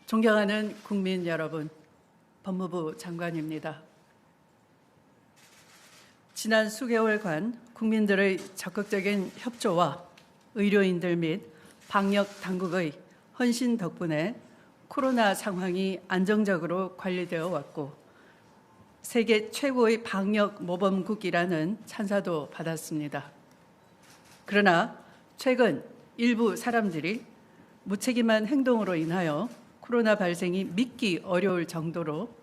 존경하는 국민 여러분, 법무부 장관입니다. 지난 수개월간 국민들의 적극적인 협조와 의료인들 및 방역 당국의 헌신 덕분에 코로나 상황이 안정적으로 관리되어 왔고 세계 최고의 방역 모범국이라는 찬사도 받았습니다. 그러나 최근 일부 사람들이 무책임한 행동으로 인하여 코로나 발생이 믿기 어려울 정도로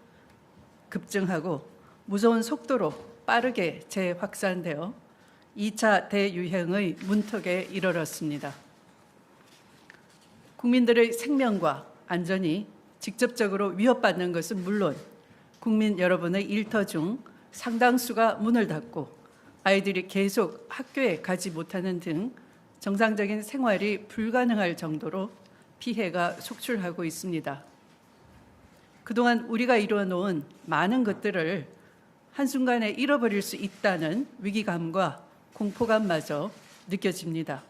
급증하고 무서운 속도로 빠르게 재확산되어 2차 대유행의 문턱에 이르렀습니다. 국민들의 생명과 안전이 직접적으로 위협받는 것은 물론 국민 여러분의 일터 중 상당수가 문을 닫고 아이들이 계속 학교에 가지 못하는 등 정상적인 생활이 불가능할 정도로 피해가 속출하고 있습니다. 그동안 우리가 이루어놓은 많은 것들을 한순간에 잃어버릴 수 있다는 위기감과 공포감마저 느껴집니다.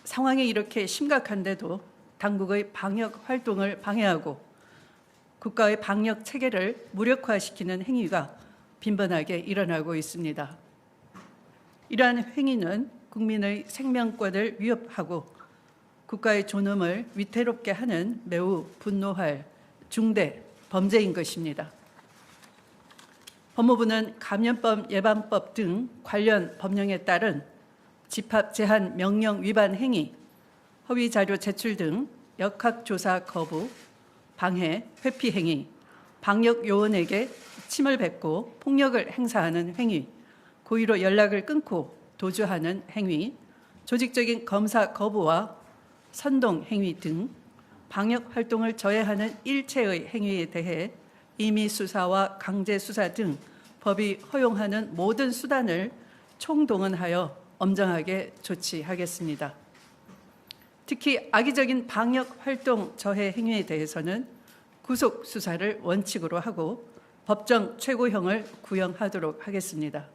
상황이 이렇게 심각한데도 당국의 방역 활동을 방해하고 국가의 방역 체계를 무력화시키는 행위가 빈번하게 일어나고 있습니다. 이러한 행위는 국민의 생명권을 위협하고 국가의 존엄을 위태롭게 하는 매우 분노할 중대 범죄인 것입니다. 법무부는 감염법 예방법 등 관련 법령에 따른 집합 제한 명령 위반 행위, 허위 자료 제출 등 역학조사 거부, 방해, 회피 행위, 방역 요원에게 침을 뱉고 폭력을 행사하는 행위, 고의로 연락을 끊고 도주하는 행위, 조직적인 검사 거부와 선동 행위 등 방역 활동을 저해하는 일체의 행위에 대해 임의 수사와 강제 수사 등 법이 허용하는 모든 수단을 총동원하여 엄정하게 조치하겠습니다. 특히 악의적인 방역 활동 저해 행위에 대해서는 구속 수사를 원칙으로 하고 법정 최고형을 구형하도록 하겠습니다.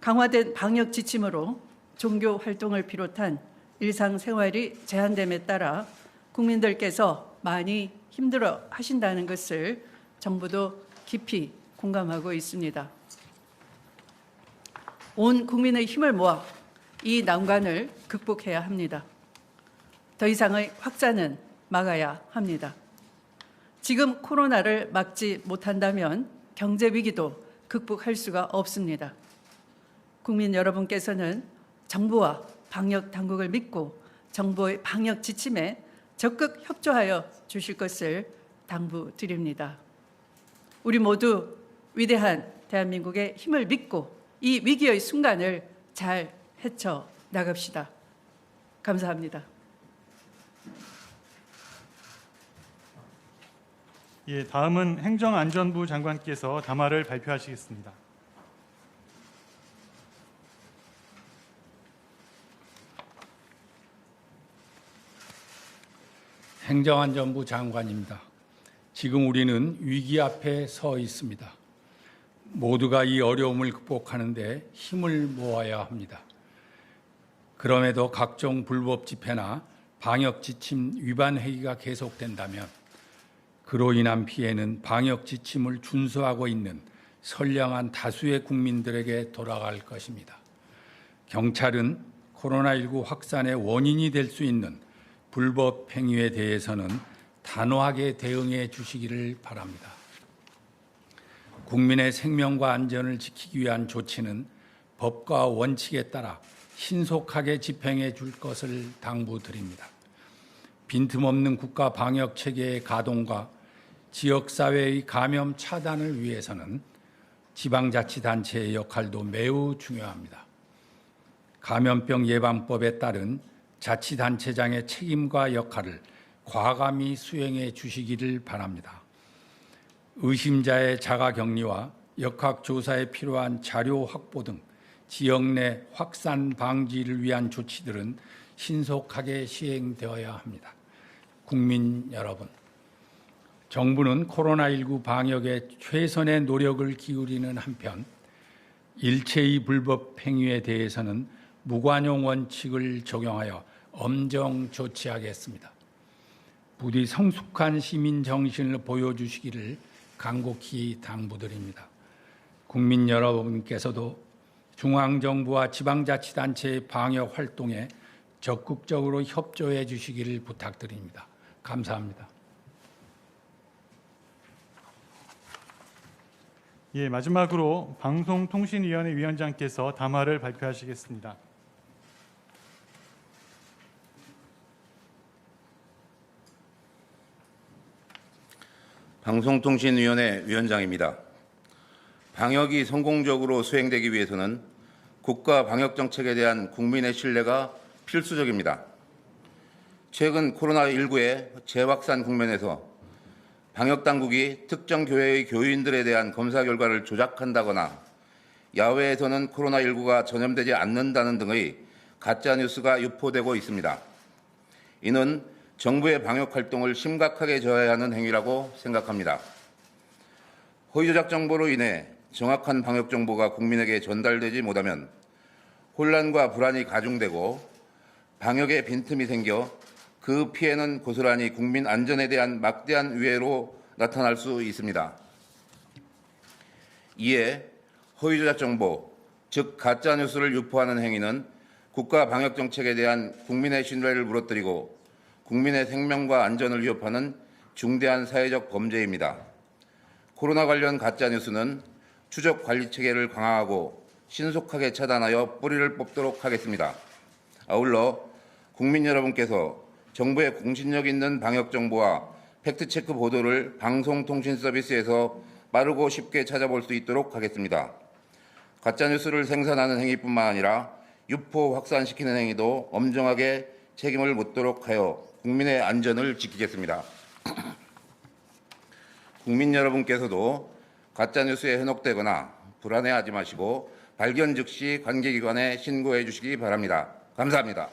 강화된 방역 지침으로 종교 활동을 비롯한 일상생활이 제한됨에 따라 국민들께서 많이 힘들어 하신다는 것을 정부도 깊이 공감하고 있습니다. 온 국민의 힘을 모아 이 난관을 극복해야 합니다. 더 이상의 확산은 막아야 합니다. 지금 코로나를 막지 못한다면 경제 위기도 극복할 수가 없습니다. 국민 여러분께서는 정부와 방역 당국을 믿고 정부의 방역 지침에 적극 협조하여 주실 것을 당부드립니다. 우리 모두 위대한 대한민국의 힘을 믿고 이 위기의 순간을 잘 헤쳐 나갑시다. 감사합니다. 예, 다음은 행정안전부 장관께서 담화를 발표하시겠습니다. 행정안전부 장관입니다. 지금 우리는 위기 앞에 서 있습니다. 모두가 이 어려움을 극복하는 데 힘을 모아야 합니다. 그럼에도 각종 불법 집회나 방역 지침 위반 행위가 계속된다면 그로 인한 피해는 방역 지침을 준수하고 있는 선량한 다수의 국민들에게 돌아갈 것입니다. 경찰은 코로나19 확산의 원인이 될 수 있는 불법 행위에 대해서는 단호하게 대응해 주시기를 바랍니다. 국민의 생명과 안전을 지키기 위한 조치는 법과 원칙에 따라 신속하게 집행해 줄 것을 당부드립니다. 빈틈없는 국가 방역 체계의 가동과 지역사회의 감염 차단을 위해서는 지방자치단체의 역할도 매우 중요합니다. 감염병 예방법에 따른 자치단체장의 책임과 역할을 과감히 수행해 주시기를 바랍니다. 의심자의 자가격리와 역학조사에 필요한 자료 확보 등 지역 내 확산 방지를 위한 조치들은 신속하게 시행되어야 합니다. 국민 여러분, 정부는 코로나19 방역에 최선의 노력을 기울이는 한편 일체의 불법 행위에 대해서는 무관용 원칙을 적용하여 엄정 조치하겠습니다. 부디 성숙한 시민 정신을 보여주시기를 간곡히 당부드립니다. 국민 여러분께서도 중앙정부와 지방자치단체의 방역 활동에 적극적으로 협조해 주시기를 부탁드립니다. 감사합니다. 예, 마지막으로 방송통신위원회 위원장께서 담화를 발표하시겠습니다. 방송통신위원회 위원장입니다. 방역이 성공적으로 수행되기 위해서는 국가 방역 정책에 대한 국민의 신뢰가 필수적입니다. 최근 코로나19의 재확산 국면에서 방역 당국이 특정 교회의 교인들에 대한 검사 결과를 조작한다거나 야외에서는 코로나19가 전염되지 않는다는 등의 가짜 뉴스가 유포되고 있습니다. 이는 정부의 방역 활동을 심각하게 저해야 하는 행위라고 생각합니다. 허위 조작 정보로 인해 정확한 방역 정보가 국민에게 전달되지 못하면 혼란과 불안이 가중되고 방역에 빈틈이 생겨 그 피해는 고스란히 국민 안전에 대한 막대한 위해로 나타날 수 있습니다. 이에 허위 조작 정보, 즉 가짜 뉴스를 유포하는 행위는 국가 방역 정책에 대한 국민의 신뢰를 무너뜨리고 국민의 생명과 안전을 위협하는 중대한 사회적 범죄입니다. 코로나 관련 가짜 뉴스는 추적 관리 체계를 강화하고 신속하게 차단하여 뿌리를 뽑도록 하겠습니다. 아울러 국민 여러분께서 정부의 공신력 있는 방역 정보와 팩트체크 보도를 방송통신 서비스에서 빠르고 쉽게 찾아볼 수 있도록 하겠습니다. 가짜뉴스를 생산하는 행위뿐만 아니라 유포 확산시키는 행위도 엄정하게 책임을 묻도록 하여 국민의 안전을 지키겠습니다. 국민 여러분께서도 가짜뉴스에 현혹되거나 불안해하지 마시고 발견 즉시 관계기관에 신고해 주시기 바랍니다. 감사합니다.